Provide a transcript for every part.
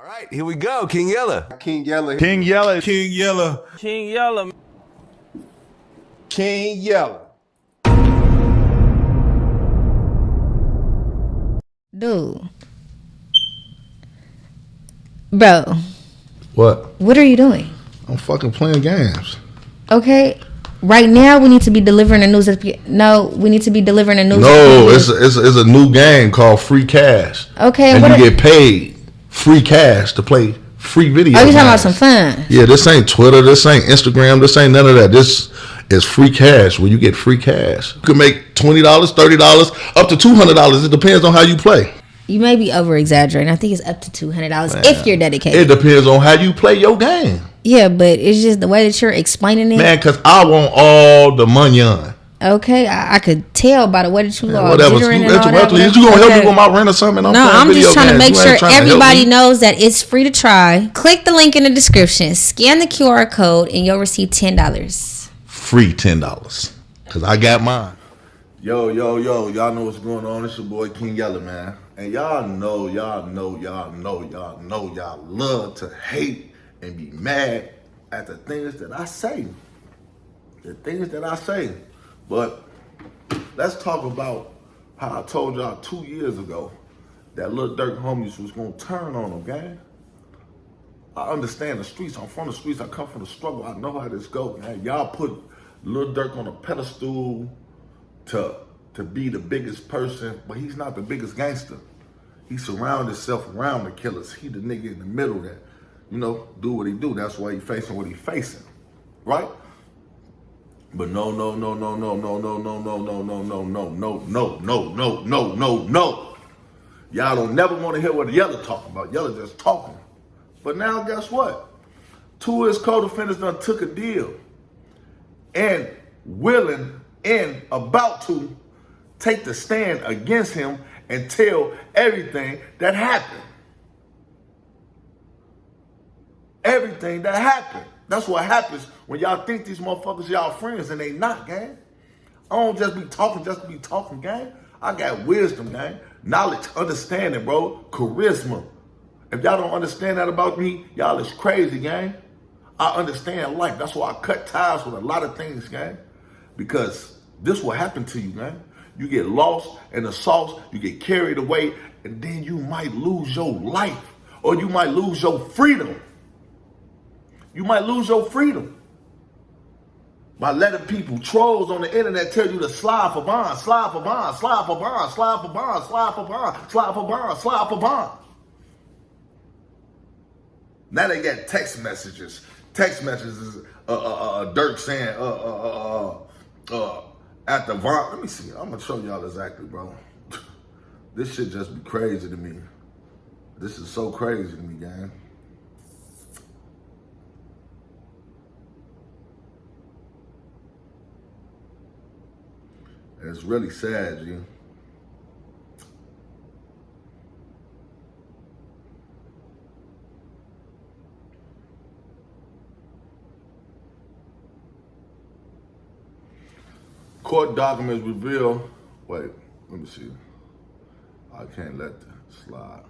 All right, here we go. King Yella. King Yella. King Yella. King Yella. King Yella. King Yella. Dude. Bro. What? What are you doing? I'm fucking playing games. Okay. Right now, we need to be delivering a news. No, we need to be delivering a news. No, it's a new game called Free Cash. Okay. And you get paid free cash to play free video games. Oh, you talking about games. some fun? Yeah, this ain't Twitter. This ain't Instagram. This ain't none of that. This is free cash where you get free cash. You can make $20, $30, up to $200. It depends on how you play. You may be over exaggerating. I think it's up to $200 if you're dedicated. It depends on how you play your game. Yeah, but it's just the way that you're explaining it. Man, because I want all the money on. Okay, I could tell by the way that you are. Whatever. You gonna help me with my rent or something? No, I'm just trying to make sure everybody knows that it's free to try. Click the link in the description, scan the QR code, and you'll receive $10. Free $10. Because I got mine. Yo, y'all know what's going on. It's your boy King Yella, man. And y'all love to hate and be mad at the things that I say. The things that I say. But let's talk about how I told y'all 2 years ago that Lil Durk homies was gonna turn on them, gang. I understand the streets. I'm from the streets. I come from the struggle. I know how this goes, man. Y'all put Lil Durk on a pedestal to be the biggest person, but he's not the biggest gangster. He surrounded himself around the killers. He the nigga in the middle that, do what he do. That's why he facing what he facing, right? But no. Y'all don't never want to hear what Yella talking about. Yella just talking. But now guess what? Two of his co-defendants done took a deal and willing and about to take the stand against him and tell everything that happened. Everything that happened. That's what happens when y'all think these motherfuckers y'all friends and they not, gang. I don't just be talking, gang. I got wisdom, gang. Knowledge, understanding, bro. Charisma. If y'all don't understand that about me, y'all is crazy, gang. I understand life. That's why I cut ties with a lot of things, gang. Because this will happen to you, man. You get lost in the sauce, you get carried away, and then you might lose your life. Or you might lose your freedom. You might lose your freedom by letting people, trolls on the internet, tell you to slide for bond, slide for bond, slide for bond, slide for bond, slide for bond, slide for bond, slide for bond. Now they got text messages. Durk saying, at the Vaughn. Let me see. I'm gonna show y'all exactly, bro. This shit just be crazy to me. This is so crazy to me, gang. It's really sad, G. Court documents reveal, wait, let me see. I can't let that slide.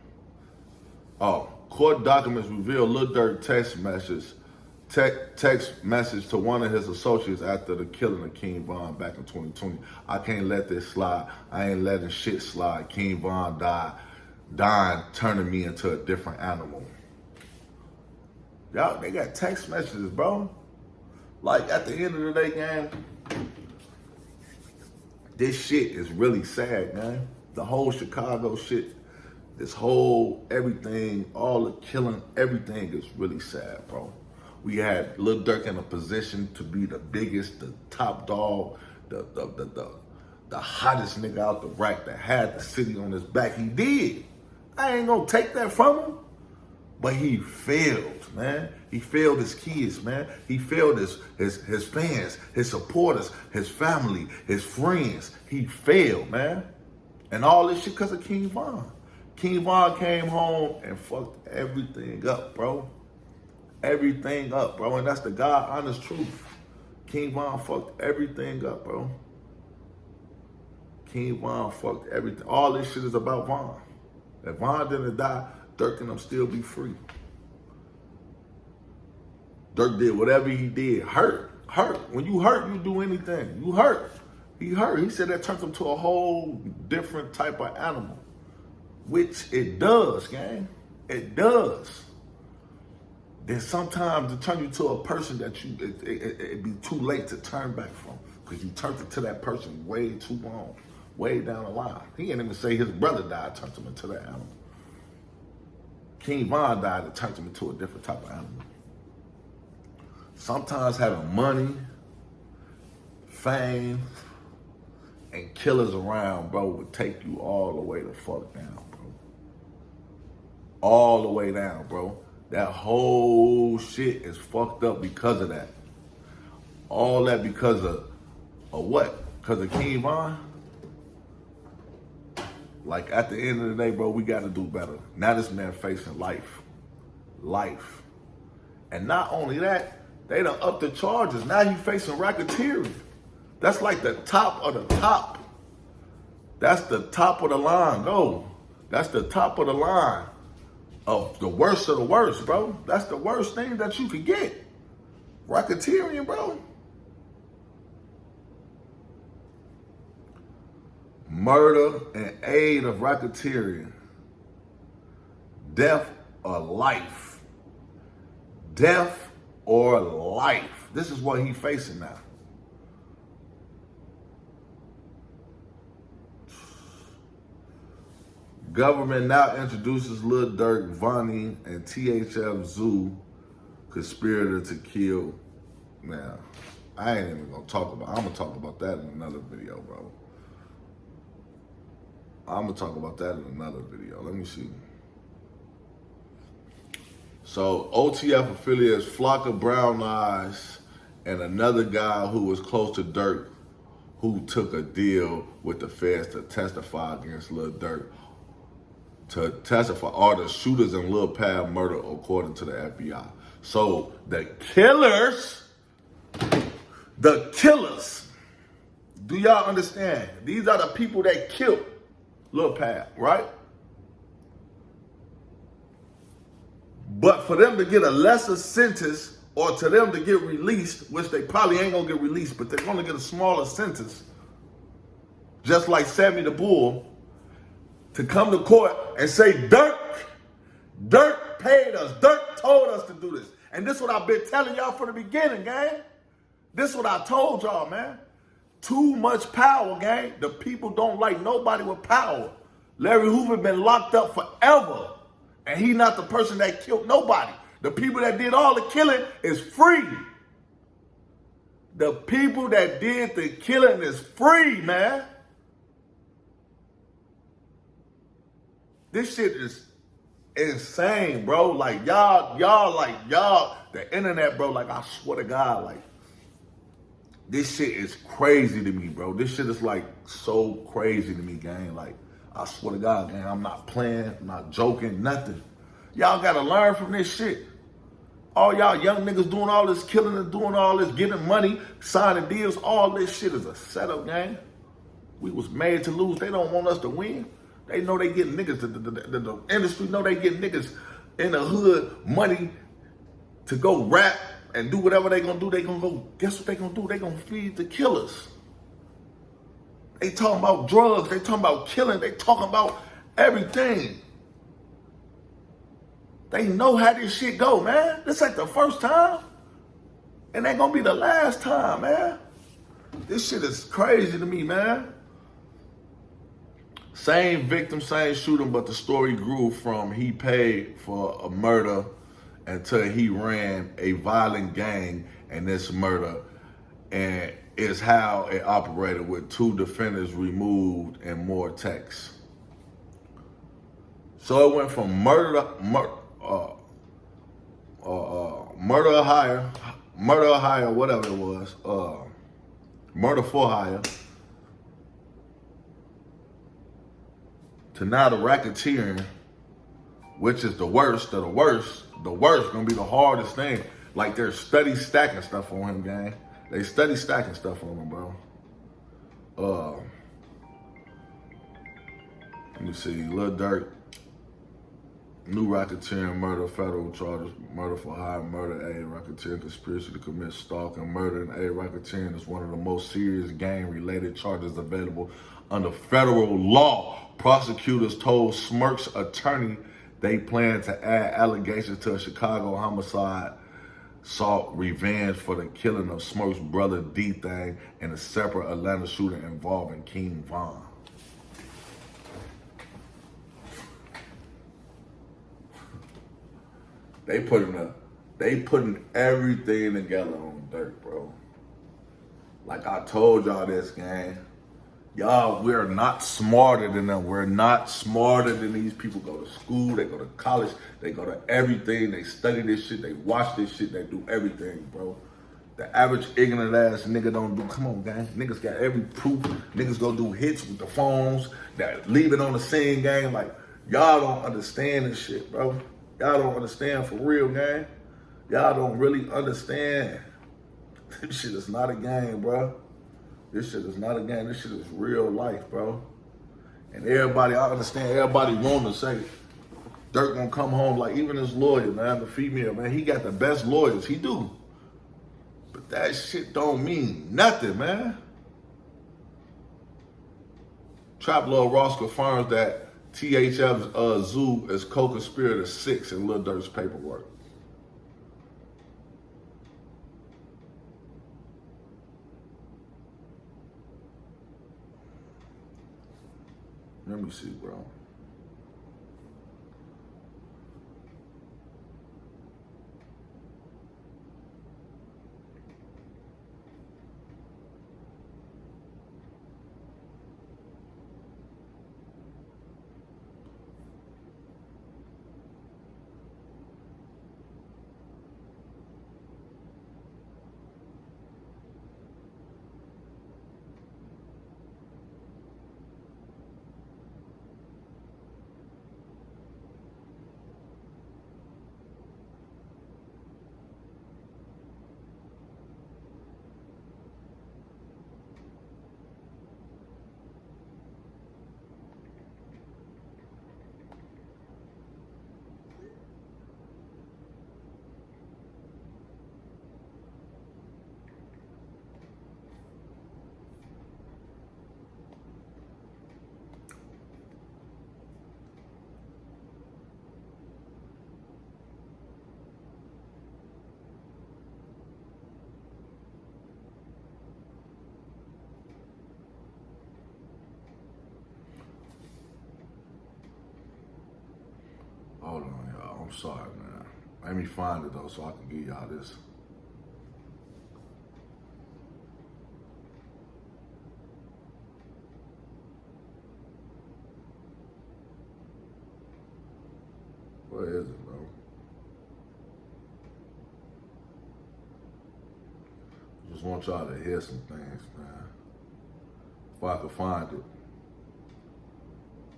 Oh, court documents reveal Lil Durk text message to one of his associates after the killing of King Von back in 2020. I can't let this slide. I ain't letting shit slide. King Von dying, turning me into a different animal. Y'all, they got text messages, bro. Like, at the end of the day, gang, this shit is really sad, man. The whole Chicago shit, this whole everything, all the killing, everything is really sad, bro. We had Lil Durk in a position to be the biggest, the top dog, the hottest nigga out the rack that had the city on his back. He did. I ain't gonna take that from him. But he failed, man. He failed his kids, man. He failed his fans, his supporters, his family, his friends. He failed, man. And all this shit because of King Von. King Von came home and fucked everything up, bro. Everything up, bro. And that's the God honest truth. King Von fucked everything up, bro. King Von fucked everything. All this shit is about Von. If Von didn't die, Durk and them still be free. Durk did whatever he did. Hurt. When you hurt, you do anything. You hurt. He hurt. He said that turns him to a whole different type of animal. Which it does, gang. It does. Then sometimes it turn you to a person that it'd be too late to turn back from. Because you turned it to that person way too long. Way down the line. He didn't even say his brother died, turned him into that animal. King Von died, it turned him into a different type of animal. Sometimes having money, fame, and killers around, bro, would take you all the way the fuck down, bro. All the way down, bro. That whole shit is fucked up because of that. All that because of what? Because of King Von? Like, at the end of the day, bro, we got to do better. Now this man facing life. Life. And not only that, they done upped the charges. Now he facing racketeering. That's like the top of the top. That's the top of the line, no. That's the top of the line of the worst, bro. That's the worst thing that you could get. Racketeering, bro. Murder and aid of racketeering. Death or life. Death or life. This is what he's facing now. Government now introduces Lil Durk, Vonnie, and THF Zoo conspirator to kill. Now, I ain't even gonna talk about. I'm gonna talk about that in another video, bro. I'm gonna talk about that in another video. Let me see. So OTF affiliates Flocka Brown Eyes and another guy who was close to Durk, who took a deal with the feds to testify against Lil Durk, to testify are the shooters in Lil Pab murder, according to the FBI. So the killers, do y'all understand? These are the people that killed Lil Pab, right? But for them to get a lesser sentence, or to them to get released, which they probably ain't gonna get released, but they're gonna get a smaller sentence, just like Sammy the Bull, to come to court and say, Durk paid us, Durk told us to do this. And this is what I've been telling y'all from the beginning, gang. This is what I told y'all, man. Too much power, gang. The people don't like nobody with power. Larry Hoover been locked up forever. And he not the person that killed nobody. The people that did all the killing is free. The people that did the killing is free, man. This shit is insane, bro. Like, y'all, the internet, bro, like, I swear to God, like, this shit is crazy to me, bro. This shit is, like, so crazy to me, gang. Like, I swear to God, gang, I'm not playing, I'm not joking, nothing. Y'all gotta learn from this shit. All y'all young niggas doing all this killing and doing all this, getting money, signing deals, all this shit is a setup, gang. We was made to lose. They don't want us to win. They know they getting niggas, the industry know they getting niggas in the hood money to go rap and do whatever they gonna do. They gonna go, guess what they gonna do? They gonna feed the killers. They talking about drugs, they talking about killing, they talking about everything. They know how this shit go, man. This ain't the first time. And ain't gonna be the last time, man. This shit is crazy to me, man. Same victim, same shooting, but the story grew from he paid for a murder until he ran a violent gang and this murder, and is how it operated with 2 defendants removed and more texts. So it went from murder for hire, whatever it was, murder for hire, to now the racketeering, which is the worst of the worst. The worst gonna be the hardest thing. Like, they're study stacking stuff on him, gang. They study stacking stuff on him, bro. Let me see, Lil Durk. New racketeering, murder, federal charges, murder for hire, murder, A, racketeering, conspiracy to commit stalking, murder, and A, racketeering is one of the most serious gang-related charges available under federal law. Prosecutors told Smirk's attorney they plan to add allegations to a Chicago homicide, sought revenge for the killing of Smirk's brother D-Thang and a separate Atlanta shooting involving King Von. They putting everything together on Durk, bro. Like I told y'all this, gang. Y'all, we're not smarter than them. We're not smarter than these people. Go to school, they go to college, they go to everything. They study this shit, they watch this shit, they do everything, bro. The average ignorant ass nigga don't do, come on, gang. Niggas got every proof. Niggas go do hits with the phones, that leave it on the scene, gang. Like, y'all don't understand this shit, bro. Y'all don't understand for real, gang. Y'all don't really understand. This shit is not a game, bro. This shit is not a game. This shit is real life, bro. And everybody, I understand, everybody want to say, Durk gonna come home, like even his lawyer, man, the female, man, he got the best lawyers, he do. But that shit don't mean nothing, man. Trap Lord Ross confirms that THF's Zoo is co-conspirator 6 in Lil Durk's paperwork. Let me see, bro. Hold on, y'all. I'm sorry, man. Let me find it, though, so I can give y'all this. Where is it, bro? Just want y'all to hear some things, man. If I could find it.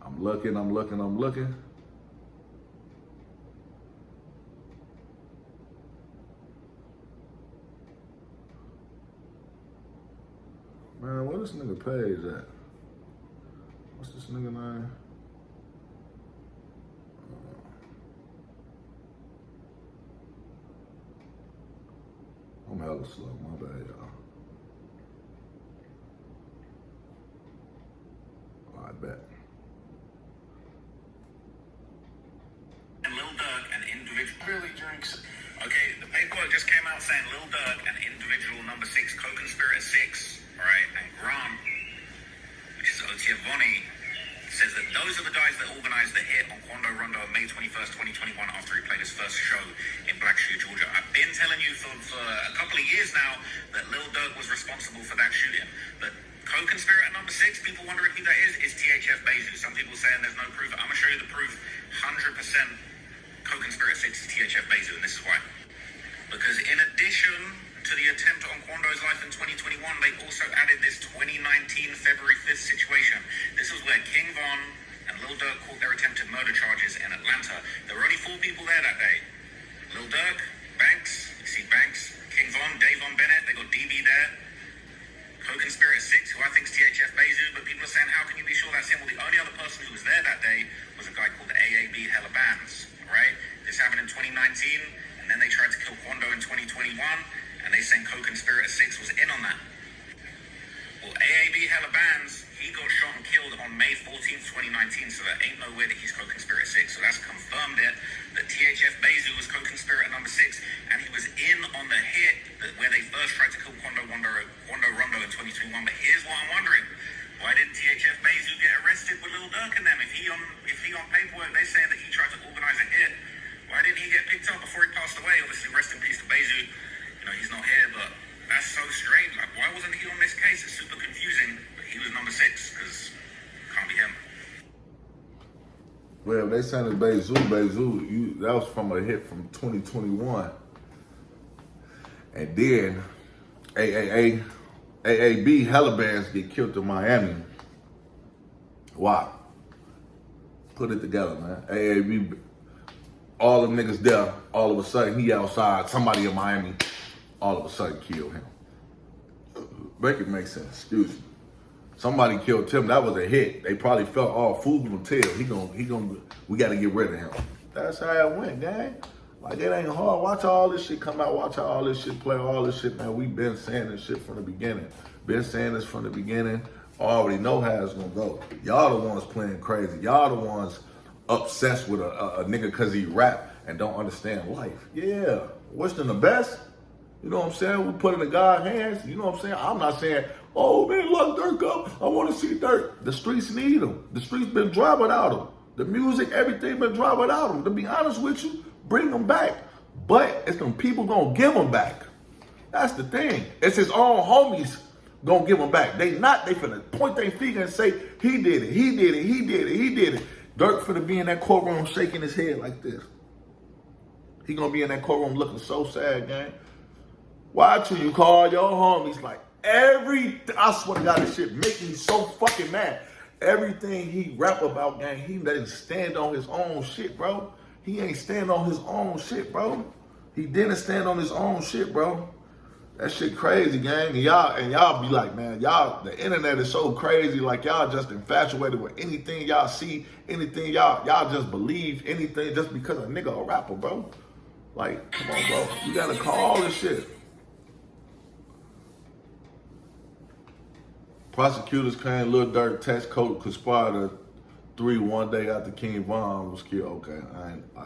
I'm looking. Man, where this nigga page at? What's this nigga name? I'm hella slow, my bad, y'all. I bet. And Lil Durk, an individual, really drinks. Okay, the paperwork just came out saying Lil Durk, an individual number 6, co-conspirator 6, alright, and Grant, which is Otievoni, says that those are the guys that organized the hit on Quando Rondo on May 21st, 2021 after he played his first show in Blackshear, Georgia. I've been telling you for a couple of years now that Lil Durk was responsible for that shooting. But co-conspirator number 6, people wondering who that is THF Bezu. Some people saying there's no proof. I'm going to show you the proof. 100% co-conspirator 6 is THF Bezu, and this is why. Because in addition to the attempt on Quando's life in 2021, they also added this 2019 February 5th situation. This was where King Von and Lil Durk caught their attempted murder charges in Atlanta. There were only 4 people there that day. Lil Durk, Banks, you see Banks, King Von, Davon Bennett, they got DB there. Co-conspirator 6, who I think is THF Bezu, but people are saying, how can you be sure that's him? Well, the only other person who was there that day was a guy called AAB Hella Bands, 2019, so that ain't no way that he's co-conspirator 6. So that's confirmed it. That THF Bezu was co-conspirator number 6, and he was in on the hit where they first tried to kill Quando Rondo in 2021. But here's what I'm wondering. Why didn't THF Bezu get arrested with Lil Durk and them? If he on paperwork, they saying that he tried to organize a hit. Why didn't he get picked up before he passed away? Obviously, rest in peace to Bezu. You know, he's not here, but that's so strange. Like, why wasn't he on this case? It's super confusing. But he was number 6, because can't be him. Well, they saying it's Bezu, that was from a hit from 2021. And then AAB hella bands get killed in Miami. Wow. Put it together, man. AAB, all them niggas there, all of a sudden he outside, somebody in Miami, all of a sudden killed him. Make it make sense, excuse me. Somebody killed Tim, that was a hit. They probably felt, oh, fool gonna tell, we gotta get rid of him. That's how it went, gang. Like, it ain't hard. Watch all this shit come out. Watch how all this shit play. All this shit, man. We been saying this shit from the beginning. Been saying this from the beginning. Already know how it's gonna go. Y'all the ones playing crazy. Y'all the ones obsessed with a nigga because he rap and don't understand life. Yeah. Worse than the best. You know what I'm saying? We put it in God's hands. You know what I'm saying? I'm not saying, oh, man, look Durk up. I want to see Durk. The streets need him. The streets been dry without him. The music, everything been dry without him. To be honest with you, bring them back. But it's them people gonna give them back. That's the thing. It's his own homies gonna give them back. They finna point their finger and say, he did it. Durk finna be in that courtroom shaking his head like this. He gonna be in that courtroom looking so sad, gang. Why should you call your homies like I swear to God, this shit make me so fucking mad. Everything he rap about, gang, he didn't stand on his own shit, bro. He ain't stand on his own shit, bro. He didn't stand on his own shit, bro. That shit crazy, gang. And y'all be like, man, the internet is so crazy. Like, y'all just infatuated with anything y'all see, anything y'all just believe anything just because a nigga a rapper, bro. Like, come on, bro. You gotta call all this shit. Prosecutors claim Lil Durk text co-conspirator 3 one day after King Von was killed. Okay,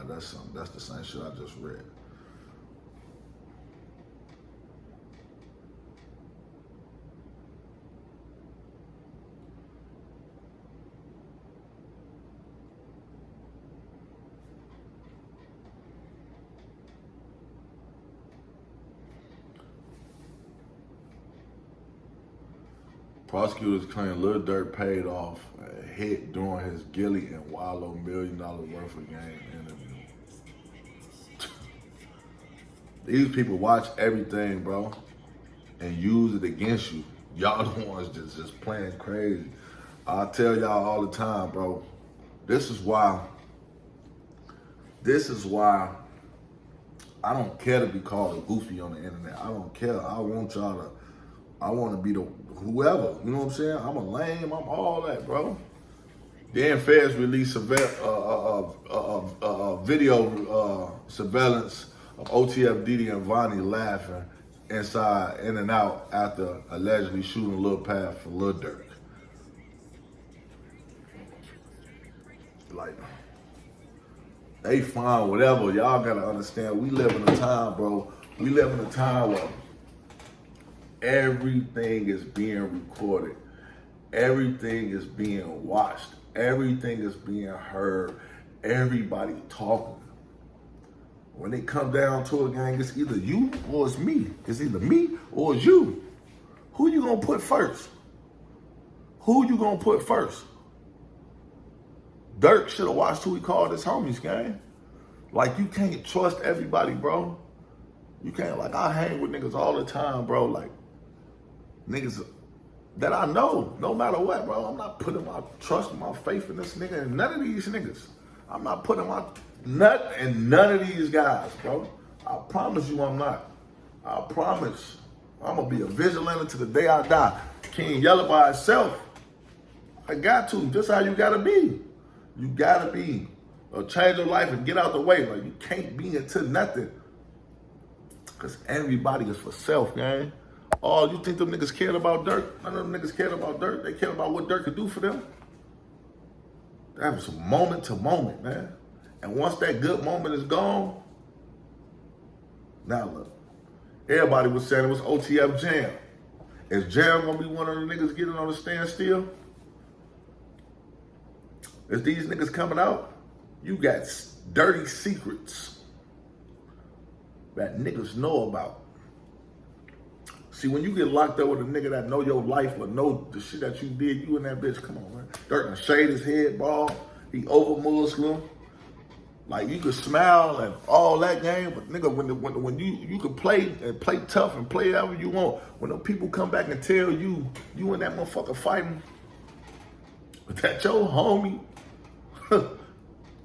that's the same shit I just read. Prosecutors claim Lil Durk paid off a hit during his Gilly and Wallow $1 million worth of game interview. These people watch everything, bro, and use it against you. Y'all the ones just playing crazy. I tell y'all all the time, bro, this is why I don't care to be called a goofy on the internet. I don't care. I want to be the whoever, you know what I'm saying? I'm a lame, I'm all that, bro. Then feds released video surveillance of OTF Diddy and Vonnie laughing inside In and Out after allegedly shooting Lil Path for Lil Durk. Like, they find whatever. Y'all gotta understand, we live in a time, bro. We live in a time where everything is being recorded. Everything is being watched. Everything is being heard. Everybody talking. When it come down to it, gang, it's either you or it's me. It's either me or it's you. Who you gonna put first? Who you gonna put first? Durk should have watched who he called his homies, gang. Like, you can't trust everybody, bro. You can't, like, I hang with niggas all the time, bro. Like, niggas that I know, no matter what, bro. I'm not putting my trust and my faith in this nigga and none of these niggas. I'm not putting my nut in none of these guys, bro. I promise you I'm not. I promise. I'm gonna be a vigilante to the day I die. King Yella by itself. I got to. Just how you gotta be. You gotta be. Or change your life and get out the way. Like, you can't be into nothing. Cause everybody is for self, gang. Oh, you think them niggas cared about Durk? None of them niggas cared about Durk. They cared about what Durk could do for them. That was moment to moment, man. And once that good moment is gone, now look, everybody was saying it was OTF Jam. Is Jam gonna be one of the niggas getting on the standstill? Is these niggas coming out? You got dirty secrets that niggas know about. See, when you get locked up with a nigga that know your life or know the shit that you did, you and that bitch, come on, man. Durk done shaved his head bald. He over Muslim. Like, you could smile and all that game, but nigga, when you can play and play tough and play however you want, when the people come back and tell you, you and that motherfucker fighting, but that your homie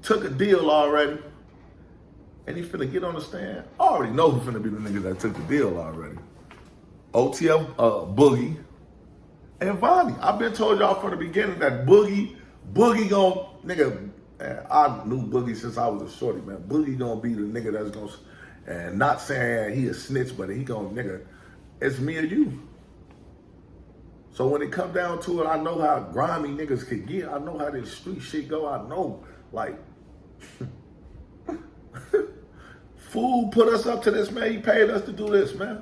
took a deal already, and he finna get on the stand. I already know who finna be the nigga that took the deal already. OTF, Boogie, and Vonnie. I've been told y'all from the beginning that Boogie gon' nigga. Man, I knew Boogie since I was a shorty, man. Boogie gonna be the nigga that's gonna, and not saying he a snitch, but he gonna, nigga, it's me or you. So when it come down to it, I know how grimy niggas could get. I know how this street shit go. I know, like, fool put us up to this, man. He paid us to do this, man.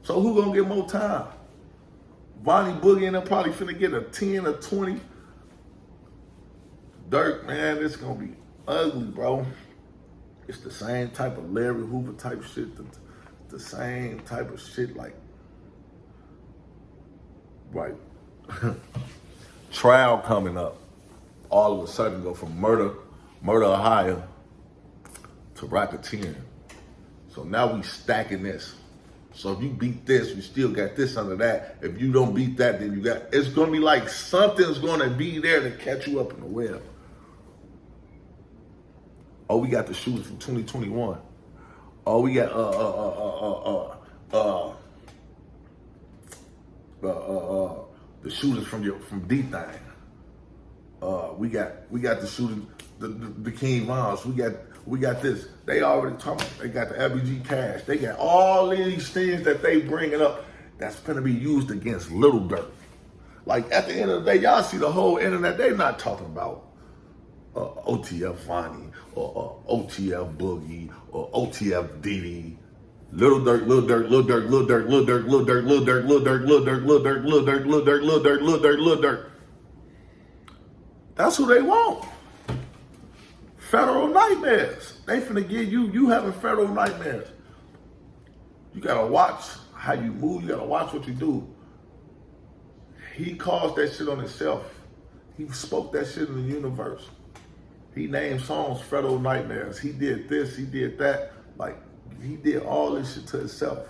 So who gonna get more time? Vonnie, Boogie, and them probably finna get a 10 or 20. Durk, man, it's gonna be ugly, bro. It's the same type of Larry Hoover type shit, the same type of shit, like, right. Trial coming up. All of a sudden go from murder or hire to racketeering. So now we stacking this. So if you beat this, you still got this under that. If you don't beat that, then you got, it's gonna be like something's gonna be there to catch you up in the web. Oh, we got the shooters from 2021. Oh, we got the shooters from D-Thing. We got the shooters, the King Vons. We got this. They already talking. They got the LBG Cash. They got all these things that they bringing up that's gonna be used against Lil Durk. Like, at the end of the day, y'all see the whole internet. They not talking about OTF Vonnie or OTF Boogie or OTF Diddy. Lil Durk, Lil Durk, Lil Durk, Lil Durk, Lil Durk, Lil Durk, Lil Durk, Lil Durk, Lil Durk, Lil Durk, Lil Durk, Lil Durk, Lil Durk, Lil Durk, Lil Durk. That's who they want. Federal nightmares. They finna give you having federal nightmares. You gotta watch how you move. You gotta watch what you do. He caused that shit on himself. He spoke that shit in the universe. He named songs Federal Nightmares. He did this, he did that. Like, he did all this shit to himself.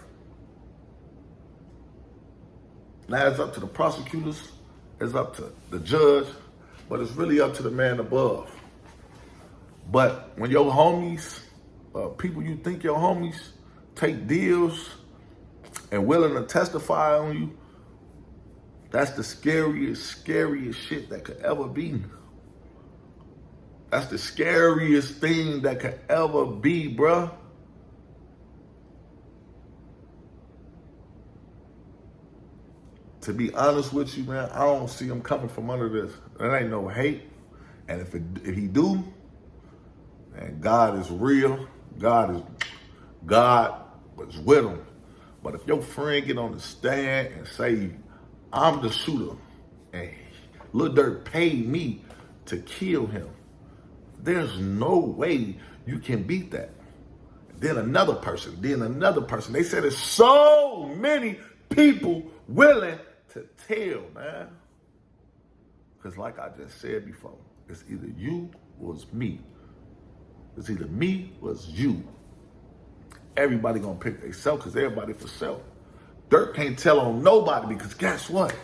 Now it's up to the prosecutors, it's up to the judge, but it's really up to the man above. But when your homies, people you think your homies, take deals and willing to testify on you, that's the scariest shit that could ever be. That's the scariest thing that could ever be, bruh. To be honest with you, man, I don't see him coming from under this. There ain't no hate. And if he do, man, God is real. God was with him. But if your friend get on the stand and say, I'm the shooter, and Lil Durk paid me to kill him, there's no way you can beat that. Then another person. They said there's so many people willing to tell, man. Because like I just said before, it's either you or it's me. It's either me or it's you. Everybody gonna pick themselves because everybody for self. Durk can't tell on nobody because guess what?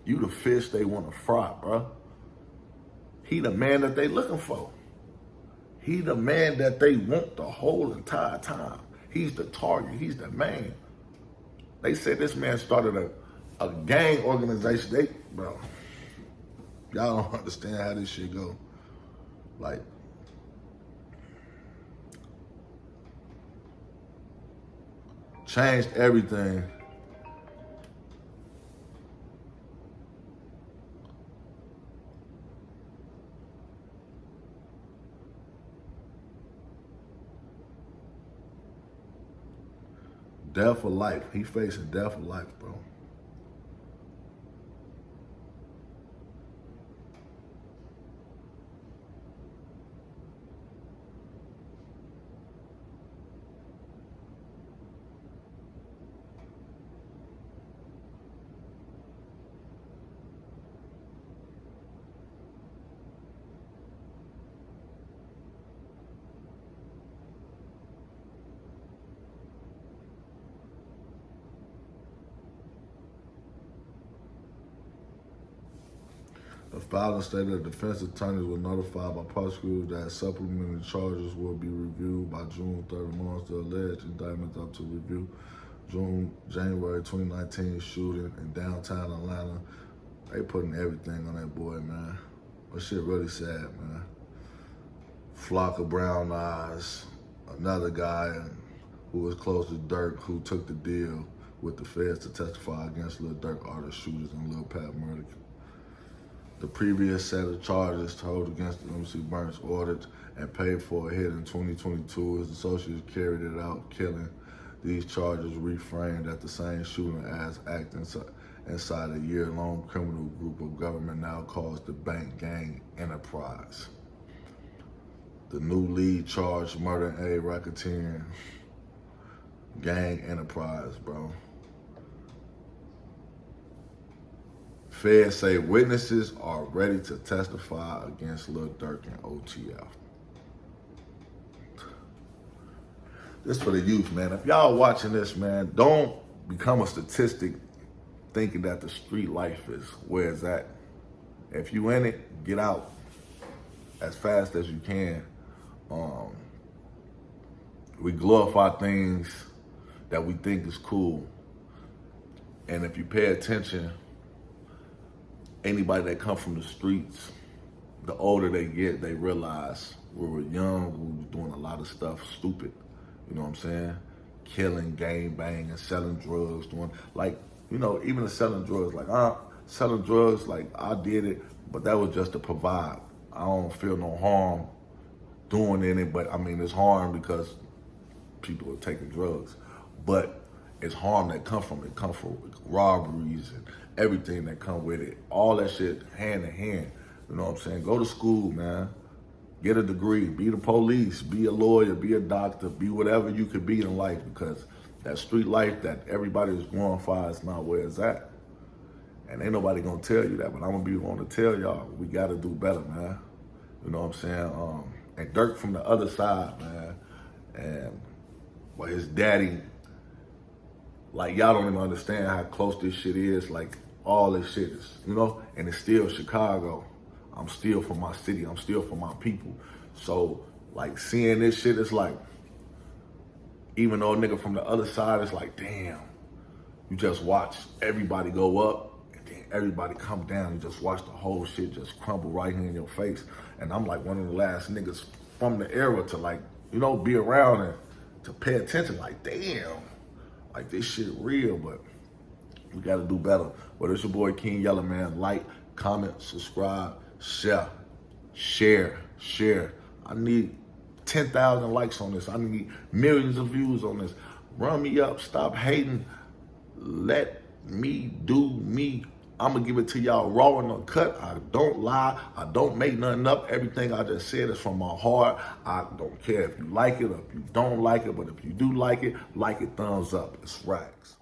You the fish they want to fry, bro. He the man that they looking for. He the man that they want the whole entire time. He's the target. He's the man. They said this man started a gang organization. Bro, y'all don't understand how this shit go. Like, changed everything. Death for life. He facing death for life, bro. The filing stated that defense attorneys were notified by prosecutors that supplementary charges will be reviewed by June 30 months. The alleged indictments up to review. January 2019 shooting in downtown Atlanta. They putting everything on that boy, man. That shit really sad, man. Flock of brown eyes. Another guy who was close to Durk, who took the deal with the feds to testify against Lil Durk are the shooters and Lil Pat murder. The previous set of charges told against the MC Burns ordered and paid for a hit in 2022. His associates carried it out, killing. These charges reframed at the same shooting as acting inside a year-long criminal group of government now calls the Bank Gang Enterprise. The new lead charge, murder and a racketeering gang enterprise, bro. Feds say witnesses are ready to testify against Lil Durk and OTF. This for the youth, man. If y'all watching this, man, don't become a statistic thinking that the street life is where it's at. If you in it, get out as fast as you can. We glorify things that we think is cool. And if you pay attention, anybody that come from the streets, the older they get, they realize we were young, we were doing a lot of stuff stupid. You know what I'm saying? Killing, gang banging, selling drugs, doing like, you know, even the selling drugs, like selling drugs, like I did it, but that was just to provide. I don't feel no harm doing it, but I mean, it's harm because people are taking drugs. But it's harm that come from it. Come from robberies and everything that come with it. All that shit hand in hand. You know what I'm saying? Go to school, man. Get a degree. Be the police. Be a lawyer. Be a doctor. Be whatever you could be in life, because that street life that everybody is glorifying is not where it's at. And ain't nobody gonna tell you that, but I'm gonna be one to tell y'all, we gotta do better, man. You know what I'm saying? And Durk from the other side, man. And well, his daddy, like, y'all don't even understand how close this shit is. Like, all this shit is, you know? And it's still Chicago. I'm still from my city. I'm still from my people. So, like, seeing this shit, it's like, even though a nigga from the other side is like, damn, you just watch everybody go up and then everybody come down. You just watch the whole shit just crumble right here in your face. And I'm like one of the last niggas from the era to, like, you know, be around and to pay attention. Like, damn, like, this shit real, but we gotta do better. But it's your boy King Yella, man. Like, comment, subscribe, share. I need 10,000 likes on this. I need millions of views on this. Run me up. Stop hating. Let me do me. I'm going to give it to y'all raw and uncut. I don't lie. I don't make nothing up. Everything I just said is from my heart. I don't care if you like it or if you don't like it, but if you do like it, thumbs up. It's racks.